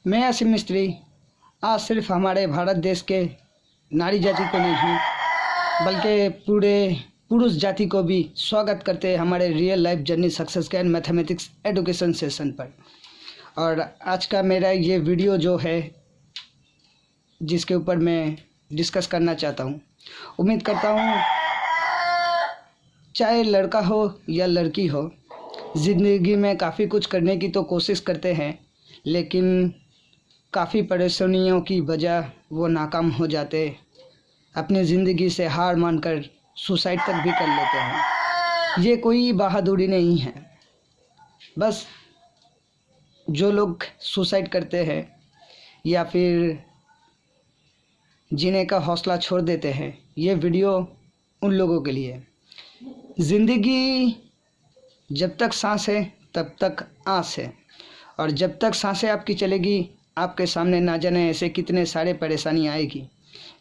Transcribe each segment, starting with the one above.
मैं आसिम मिस्त्री आज सिर्फ हमारे भारत देश के नारी जाति को नहीं बल्कि पूरे पुरुष जाति को भी स्वागत करते हैं हमारे रियल लाइफ जर्नी सक्सेस के एंड मैथमेटिक्स एजुकेशन सेशन पर। और आज का मेरा ये वीडियो जो है जिसके ऊपर मैं डिस्कस करना चाहता हूँ, उम्मीद करता हूँ चाहे लड़का हो या लड़की हो, ज़िंदगी में काफ़ी कुछ करने की तो कोशिश करते हैं, लेकिन काफ़ी परेशानियों की वजह वो नाकाम हो जाते, अपनी ज़िंदगी से हार मानकर सुसाइड तक भी कर लेते हैं। ये कोई बहादुरी नहीं है, बस जो लोग सुसाइड करते हैं या फिर जीने का हौसला छोड़ देते हैं, ये वीडियो उन लोगों के लिए। ज़िंदगी जब तक सांस है तब तक आस है, और जब तक सांसें आपकी चलेगी आपके सामने ना जाने ऐसे कितने सारे परेशानी आएगी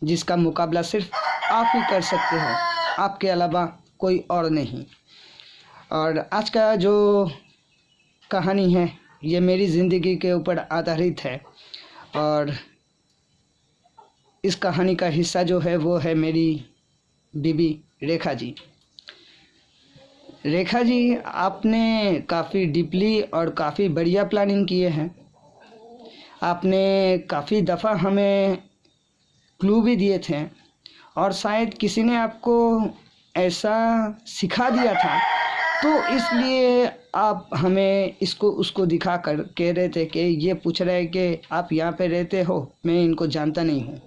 जिसका मुकाबला सिर्फ आप ही कर सकते हो, आपके अलावा कोई और नहीं। और आज का जो कहानी है ये मेरी ज़िंदगी के ऊपर आधारित है, और इस कहानी का हिस्सा जो है वो है मेरी बीबी रेखा जी। रेखा जी, आपने काफ़ी डीपली और काफ़ी बढ़िया प्लानिंग किए हैं। आपने काफ़ी दफ़ा हमें क्लू भी दिए थे, और शायद किसी ने आपको ऐसा सिखा दिया था, तो इसलिए आप हमें इसको उसको दिखा कर कह रहे थे कि ये पूछ रहे हैं कि आप यहाँ पे रहते हो, मैं इनको जानता नहीं हूँ,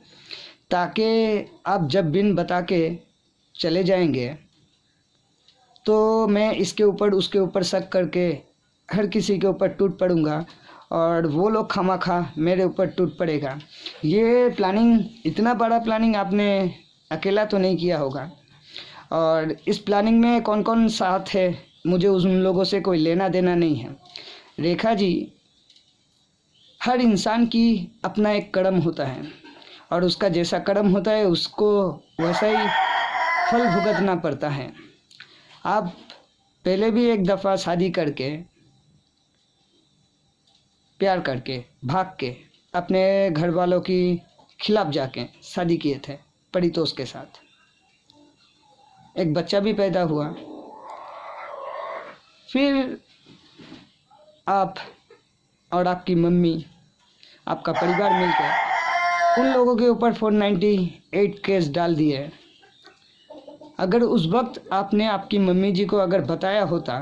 ताकि आप जब बिन बता के चले जाएंगे तो मैं इसके ऊपर उसके ऊपर शक करके हर किसी के ऊपर टूट पड़ूंगा और वो लोग खामखा मेरे ऊपर टूट पड़ेगा। ये प्लानिंग, इतना बड़ा प्लानिंग आपने अकेला तो नहीं किया होगा, और इस प्लानिंग में कौन कौन साथ है मुझे उन लोगों से कोई लेना देना नहीं है। रेखा जी, हर इंसान की अपना एक कर्म होता है, और उसका जैसा कर्म होता है उसको वैसा ही फल भुगतना पड़ता है। आप पहले भी एक दफ़ा शादी करके, प्यार करके, भाग के अपने घर वालों की खिलाफ जाके शादी किए थे परितोष के साथ। एक बच्चा भी पैदा हुआ। फिर आप और आपकी मम्मी, आपका परिवार मिलकर उन लोगों के ऊपर 498 केस डाल दिए। अगर उस वक्त आपने आपकी मम्मी जी को अगर बताया होता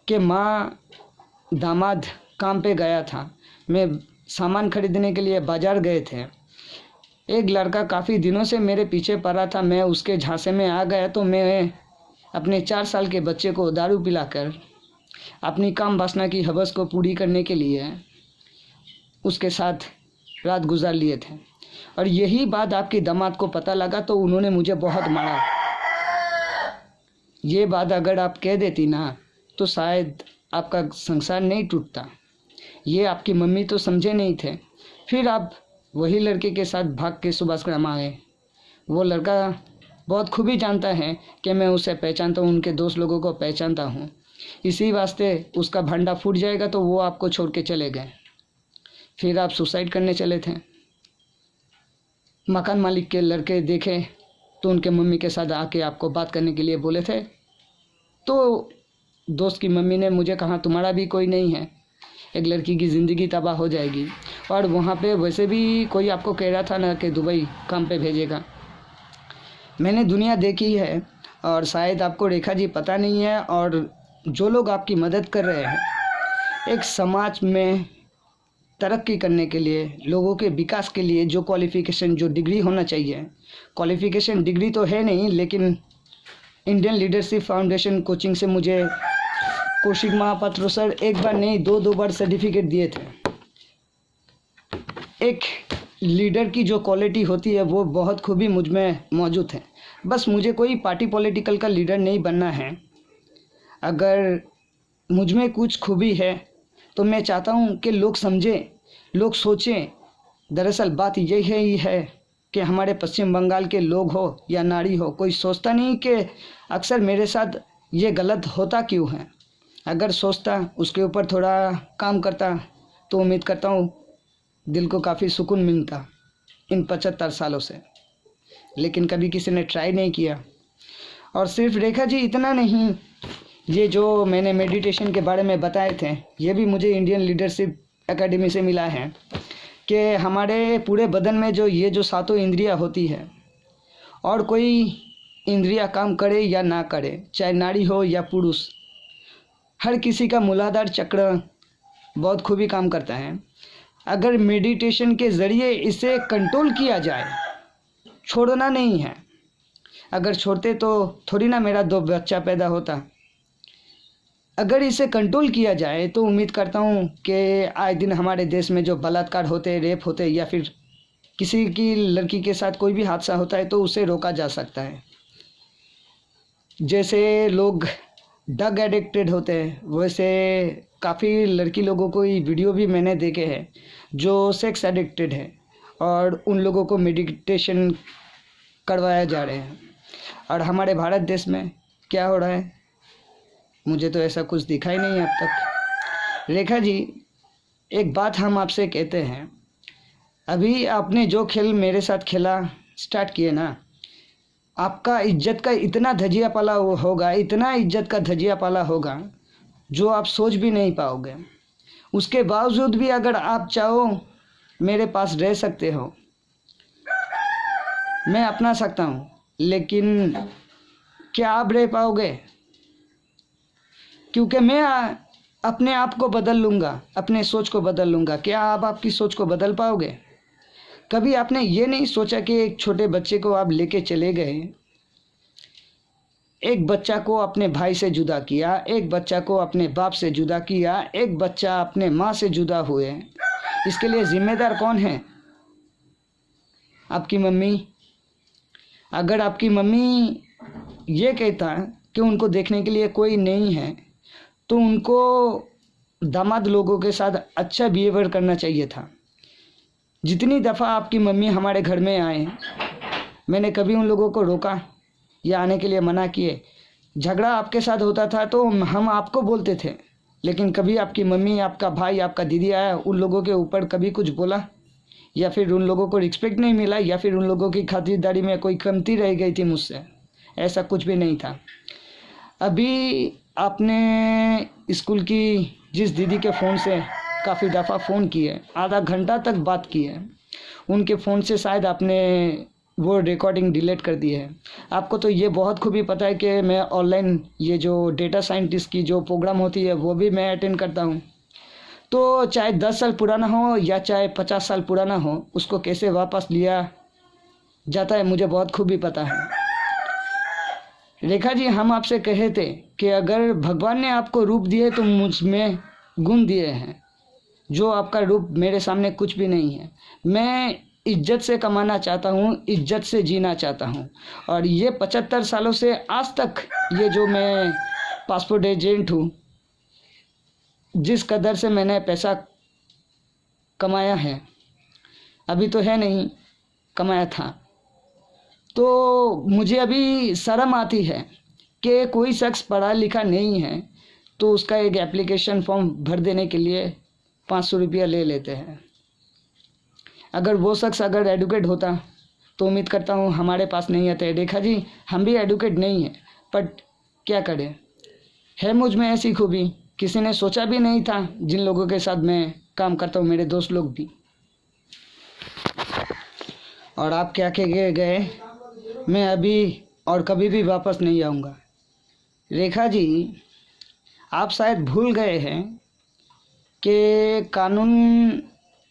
कि माँ, दामाद काम पे गया था, मैं सामान खरीदने के लिए बाज़ार गए थे, एक लड़का काफ़ी दिनों से मेरे पीछे पड़ा था, मैं उसके झांसे में आ गया, तो मैं अपने 4 साल के बच्चे को दारू पिलाकर अपनी काम वासना की हवस को पूरी करने के लिए उसके साथ रात गुजार लिए थे। और यही बात आपके दामाद को पता लगा तो उन्होंने मुझे बहुत मारा। ये बात अगर आप कह देती ना तो शायद आपका संसार नहीं टूटता। ये आपकी मम्मी तो समझे नहीं थे। फिर आप वही लड़के के साथ भाग के सुभाषग्राम आए। वो लड़का बहुत खूबी जानता है कि मैं उसे पहचानता हूँ, उनके दोस्त लोगों को पहचानता हूँ, इसी वास्ते उसका भंडा फूट जाएगा तो वो आपको छोड़ के चले गए। फिर आप सुसाइड करने चले थे। मकान मालिक के लड़के देखे तो उनके मम्मी के साथ आके आपको बात करने के लिए बोले थे, तो दोस्त की मम्मी ने मुझे कहा तुम्हारा भी कोई नहीं है, एक लड़की की ज़िंदगी तबाह हो जाएगी। और वहाँ पे वैसे भी कोई आपको कह रहा था ना कि दुबई काम पे भेजेगा। मैंने दुनिया देखी है, और शायद आपको रेखा जी पता नहीं है। और जो लोग आपकी मदद कर रहे हैं, एक समाज में तरक्की करने के लिए, लोगों के विकास के लिए जो क्वालिफ़िकेशन, जो डिग्री होना चाहिए, क्वालिफ़िकेशन डिग्री तो है नहीं, लेकिन इंडियन लीडरशिप फाउंडेशन कोचिंग से मुझे कौशिक महापात्र सर एक बार नहीं 2 बार सर्टिफिकेट दिए थे। एक लीडर की जो क्वालिटी होती है वो बहुत खूबी मुझ में मौजूद है। बस मुझे कोई पार्टी पॉलिटिकल का लीडर नहीं बनना है। अगर मुझ में कुछ खूबी है तो मैं चाहता हूँ कि लोग समझें, लोग सोचें। दरअसल बात यही है कि हमारे पश्चिम बंगाल के लोग हो या नारी हो, कोई सोचता नहीं कि अक्सर मेरे साथ ये गलत होता क्यों है। अगर सोचता, उसके ऊपर थोड़ा काम करता, तो उम्मीद करता हूँ दिल को काफ़ी सुकून मिलता इन 75 सालों से, लेकिन कभी किसी ने ट्राई नहीं किया। और सिर्फ रेखा जी इतना नहीं, ये जो मैंने मेडिटेशन के बारे में बताए थे ये भी मुझे इंडियन लीडरशिप एकेडमी से मिला है कि हमारे पूरे बदन में जो सातों इंद्रियां होती है, और कोई इंद्रियां काम करे या ना करे, चाहे नारी हो या पुरुष, हर किसी का मूलाधार चक्र बहुत खूबी काम करता है। अगर मेडिटेशन के ज़रिए इसे कंट्रोल किया जाए, छोड़ना नहीं है, अगर छोड़ते तो थोड़ी ना मेरा 2 बच्चा पैदा होता। अगर इसे कंट्रोल किया जाए तो उम्मीद करता हूँ कि आए दिन हमारे देश में जो बलात्कार होते, रेप होते, या फिर किसी की लड़की के साथ कोई भी हादसा होता है तो उसे रोका जा सकता है। जैसे लोग ड्रग एडिक्टेड होते हैं, वैसे काफ़ी लड़की लोगों को ये वीडियो भी मैंने देखे हैं जो सेक्स एडिक्टेड है, और उन लोगों को मेडिटेशन करवाया जा रहे हैं। और हमारे भारत देश में क्या हो रहा है, मुझे तो ऐसा कुछ दिखा ही नहीं अब तक। रेखा जी, एक बात हम आपसे कहते हैं, अभी आपने जो खेल मेरे साथ खेला स्टार्ट किए ना, आपका इज्जत का इतना धजिया पाला होगा, इतना इज्जत का धजिया पाला होगा जो आप सोच भी नहीं पाओगे। उसके बावजूद भी अगर आप चाहो मेरे पास रह सकते हो, मैं अपना सकता हूँ, लेकिन क्या आप रह पाओगे? क्योंकि मैं अपने आप को बदल लूँगा, अपने सोच को बदल लूँगा। क्या आप आपकी सोच को बदल पाओगे? कभी आपने ये नहीं सोचा कि एक छोटे बच्चे को आप लेके चले गए, एक बच्चा को अपने भाई से जुदा किया, एक बच्चा को अपने बाप से जुदा किया, एक बच्चा अपने माँ से जुदा हुए, इसके लिए जिम्मेदार कौन है? आपकी मम्मी। अगर आपकी मम्मी ये कहता कि उनको देखने के लिए कोई नहीं है तो उनको दामाद लोगों के साथ अच्छा बिहेवियर करना चाहिए था। जितनी दफ़ा आपकी मम्मी हमारे घर में आए, मैंने कभी उन लोगों को रोका या आने के लिए मना किए। झगड़ा आपके साथ होता था तो हम आपको बोलते थे, लेकिन कभी आपकी मम्मी, आपका भाई, आपका दीदी आया, उन लोगों के ऊपर कभी कुछ बोला, या फिर उन लोगों को रिस्पेक्ट नहीं मिला, या फिर उन लोगों की खातिरदारी में कोई कमती रह गई थी मुझसे? ऐसा कुछ भी नहीं था। अभी आपने स्कूल की जिस दीदी के फ़ोन से काफ़ी दफ़ा फ़ोन किए, आधा घंटा तक बात की है, उनके फ़ोन से शायद आपने वो रिकॉर्डिंग डिलीट कर दी है। आपको तो ये बहुत खूबी पता है कि मैं ऑनलाइन ये जो डेटा साइंटिस्ट की जो प्रोग्राम होती है वो भी मैं अटेंड करता हूँ। तो चाहे 10 साल पुराना हो या चाहे 50 साल पुराना हो, उसको कैसे वापस लिया जाता है मुझे बहुत खूबी पता है। रेखा जी, हम आपसे कहे थे कि अगर भगवान ने आपको रूप दिए तो मुझ में गुण दिए हैं, जो आपका रूप मेरे सामने कुछ भी नहीं है। मैं इज्जत से कमाना चाहता हूँ, इज्जत से जीना चाहता हूँ, और ये 75 सालों से आज तक ये जो मैं पासपोर्ट एजेंट हूँ, जिस कदर से मैंने पैसा कमाया है, अभी तो है नहीं, कमाया था, तो मुझे अभी शर्म आती है कि कोई शख्स पढ़ा लिखा नहीं है तो उसका एक एप्लीकेशन फॉर्म भर देने के लिए 500 रुपया ले लेते हैं। अगर वो शख्स अगर एडुकेट होता तो उम्मीद करता हूँ हमारे पास नहीं आते। रेखा जी, हम भी एडुकेट नहीं हैं, बट क्या करें, है मुझ में ऐसी खूबी, किसी ने सोचा भी नहीं था। जिन लोगों के साथ मैं काम करता हूँ, मेरे दोस्त लोग भी। और आप क्या कह गए, मैं अभी और कभी भी वापस नहीं आऊँगा। रेखा जी, आप शायद भूल गए हैं कि कानून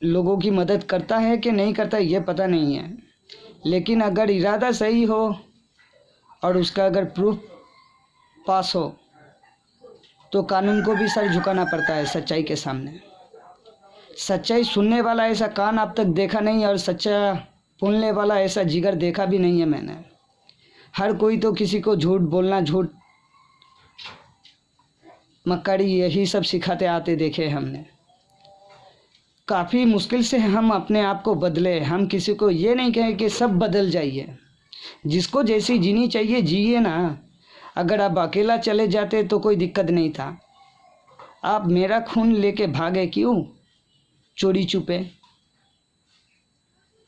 लोगों की मदद करता है कि नहीं करता, ये पता नहीं है, लेकिन अगर इरादा सही हो और उसका अगर प्रूफ पास हो तो कानून को भी सर झुकाना पड़ता है सच्चाई के सामने। सच्चाई सुनने वाला ऐसा कान अब तक देखा नहीं, और सच्चा बोलने वाला ऐसा जिगर देखा भी नहीं है मैंने। हर कोई तो किसी को झूठ बोलना, झूठ मक्कारी, यही सब सिखाते आते देखे हमने। काफ़ी मुश्किल से हम अपने आप को बदले। हम किसी को ये नहीं कहें कि सब बदल जाइए, जिसको जैसी जीनी चाहिए जिए ना। अगर आप अकेला चले जाते तो कोई दिक्कत नहीं था, आप मेरा खून लेके भागे क्यों चोरी छुपे?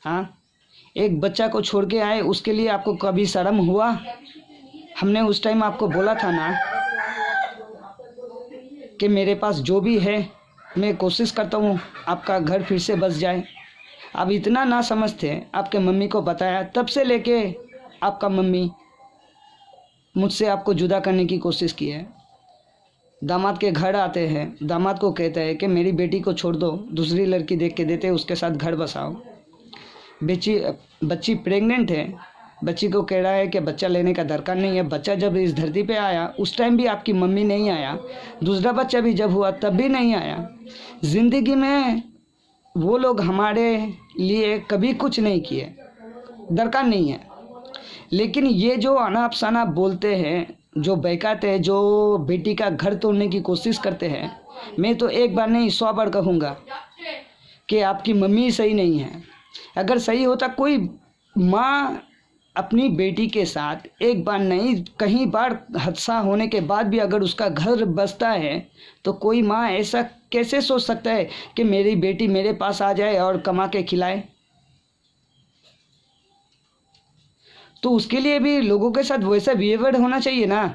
हाँ, एक बच्चा को छोड़ के आए, उसके लिए आपको कभी शर्म हुआ? हमने उस टाइम आपको बोला था ना कि मेरे पास जो भी है मैं कोशिश करता हूँ आपका घर फिर से बस जाए। आप इतना ना समझते, आपके मम्मी को बताया, तब से लेके आपका मम्मी मुझसे आपको जुदा करने की कोशिश की है। दामाद के घर आते हैं, दामाद को कहते हैं कि मेरी बेटी को छोड़ दो, दूसरी लड़की देख के देते, उसके साथ घर बसाओ। बच्ची प्रेग्नेंट है, बच्ची को कह रहा है कि बच्चा लेने का दरकार नहीं है। बच्चा जब इस धरती पे आया उस टाइम भी आपकी मम्मी नहीं आया, दूसरा बच्चा भी जब हुआ तब भी नहीं आया। ज़िंदगी में वो लोग हमारे लिए कभी कुछ नहीं किए, दरकार नहीं है। लेकिन ये जो अनाप शनाप बोलते हैं, जो बहकाते हैं, जो बेटी का घर तोड़ने की कोशिश करते हैं, मैं तो एक बार नहीं 100 बार कहूँगा कि आपकी मम्मी सही नहीं है। अगर सही होता, कोई माँ अपनी बेटी के साथ एक बार नहीं कई बार हादसा होने के बाद भी अगर उसका घर बसता है, तो कोई माँ ऐसा कैसे सोच सकता है कि मेरी बेटी मेरे पास आ जाए और कमा के खिलाए? तो उसके लिए भी लोगों के साथ वैसा बिहेवियर होना चाहिए ना,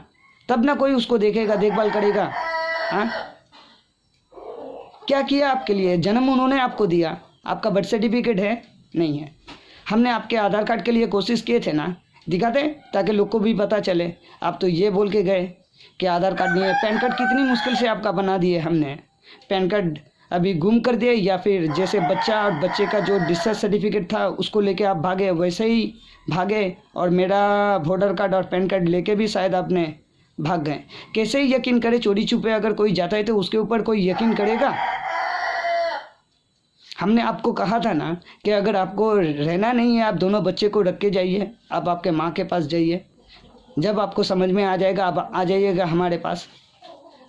तब ना कोई उसको देखेगा, देखभाल करेगा। हाँ, क्या किया आपके लिए? जन्म उन्होंने आपको दिया, आपका बर्थ सर्टिफिकेट है? नहीं है। हमने आपके आधार कार्ड के लिए कोशिश किए थे ना, दिखाते ताकि लोग को भी पता चले। आप तो ये बोल के गए कि आधार कार्ड नहीं है। पैन कार्ड कितनी मुश्किल से आपका बना दिए हमने, पैन कार्ड अभी गुम कर दिए, या फिर जैसे बच्चा और बच्चे का जो डिस्चार्ज सर्टिफिकेट था उसको लेके आप भागे, वैसे ही भागे और मेरा वोटर कार्ड और पैन कार्ड लेके भी शायद आपने भाग गए। कैसे ही यकीन करे? चोरी छुपे अगर कोई जाता है तो उसके ऊपर कोई यकीन करेगा? हमने आपको कहा था ना कि अगर आपको रहना नहीं है, आप दोनों बच्चे को रख के जाइए, आप आपके माँ के पास जाइए, जब आपको समझ में आ जाएगा आप आ जाइएगा हमारे पास।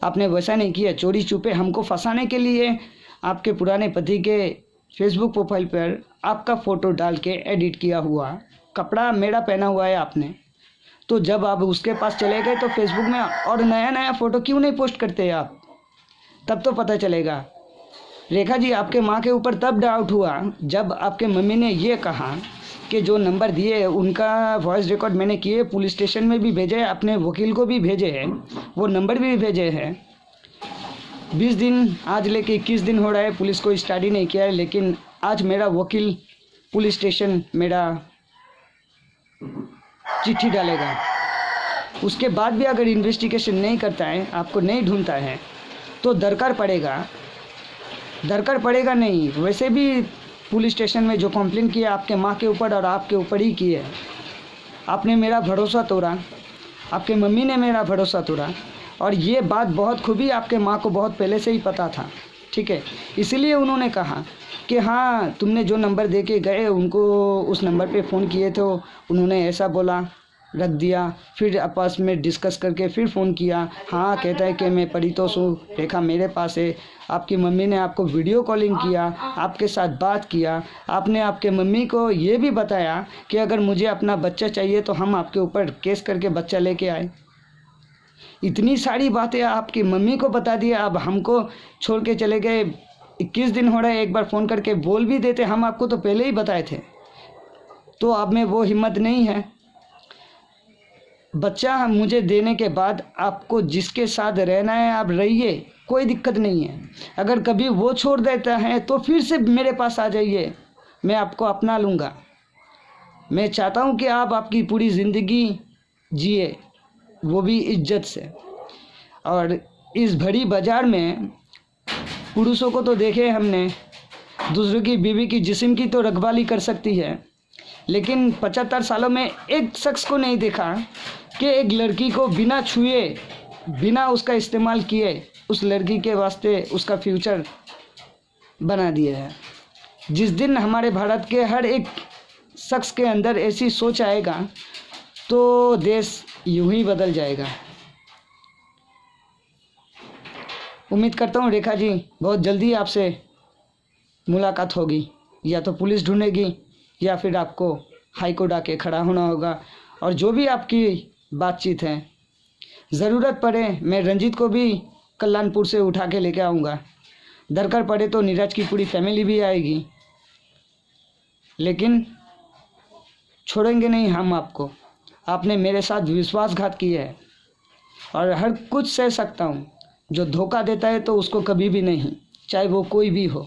आपने वैसा नहीं किया, चोरी छुपे हमको फंसाने के लिए आपके पुराने पति के फेसबुक प्रोफाइल पर आपका फ़ोटो डाल के एडिट किया हुआ कपड़ा मेरा पहना हुआ है आपने। तो जब आप उसके पास चले गए तो फेसबुक में और नया नया फ़ोटो क्यों नहीं पोस्ट करते आप? तब तो पता चलेगा। रेखा जी, आपके माँ के ऊपर तब डाउट हुआ जब आपके मम्मी ने ये कहा कि जो नंबर दिए उनका वॉइस रिकॉर्ड मैंने किए, पुलिस स्टेशन में भी भेजे, अपने वकील को भी भेजे हैं, वो नंबर भी भेजे हैं। 20 दिन आज लेके 21 दिन हो रहा है, पुलिस को स्टडी नहीं किया है। लेकिन आज मेरा वकील पुलिस स्टेशन मेरा चिट्ठी डालेगा, उसके बाद भी अगर इन्वेस्टिगेशन नहीं करता है, आपको नहीं ढूंढता है, तो दरकार पड़ेगा नहीं। वैसे भी पुलिस स्टेशन में जो कंप्लेंट किया आपके माँ के ऊपर और आपके ऊपर ही की है। आपने मेरा भरोसा तोड़ा, आपके मम्मी ने मेरा भरोसा तोड़ा, और ये बात बहुत खूबी आपके माँ को बहुत पहले से ही पता था, ठीक है। इसीलिए उन्होंने कहा कि हाँ, तुमने जो नंबर दे के गए उनको उस नंबर पे फ़ोन किए थे, उन्होंने ऐसा बोला, रख दिया। फिर आपस में डिस्कस करके फिर फ़ोन किया, हाँ कहता है कि मैं परितोष हूँ, रेखा मेरे पास है। आपकी मम्मी ने आपको वीडियो कॉलिंग किया, आपके साथ बात किया। आपने आपके मम्मी को ये भी बताया कि अगर मुझे अपना बच्चा चाहिए तो हम आपके ऊपर केस करके बच्चा लेके आए। इतनी सारी बातें आपकी मम्मी को बता दिया, अब हमको छोड़ के चले गए। 21 दिन हो रहा है, एक बार फ़ोन करके बोल भी देते, हम आपको तो पहले ही बताए थे। तो अब में वो हिम्मत नहीं है। बच्चा मुझे देने के बाद आपको जिसके साथ रहना है आप रहिए, कोई दिक्कत नहीं है। अगर कभी वो छोड़ देता है तो फिर से मेरे पास आ जाइए, मैं आपको अपना लूँगा। मैं चाहता हूँ कि आप आपकी पूरी ज़िंदगी जिए, वो भी इज्जत से। और इस भरी बाज़ार में पुरुषों को तो देखे हमने, दूसरों की बीवी की जिस्म की तो रखवाली कर सकती है, लेकिन 75 सालों में एक शख्स को नहीं देखा कि एक लड़की को बिना छुए, बिना उसका इस्तेमाल किए उस लड़की के वास्ते उसका फ्यूचर बना दिया है। जिस दिन हमारे भारत के हर एक शख्स के अंदर ऐसी सोच आएगा तो देश यूं ही बदल जाएगा। उम्मीद करता हूँ रेखा जी बहुत जल्दी आपसे मुलाकात होगी, या तो पुलिस ढूंढेगी या फिर आपको हाई कोर्ट आके खड़ा होना होगा। और जो भी आपकी बातचीत है, ज़रूरत पड़े मैं रंजीत को भी कल्याणपुर से उठा के लेके आऊँगा, दरकार पड़े तो नीरज की पूरी फैमिली भी आएगी। लेकिन छोड़ेंगे नहीं हम आपको। आपने मेरे साथ विश्वासघात किया है और हर कुछ सह सकता हूँ। जो धोखा देता है तो उसको कभी भी नहीं, चाहे वो कोई भी हो।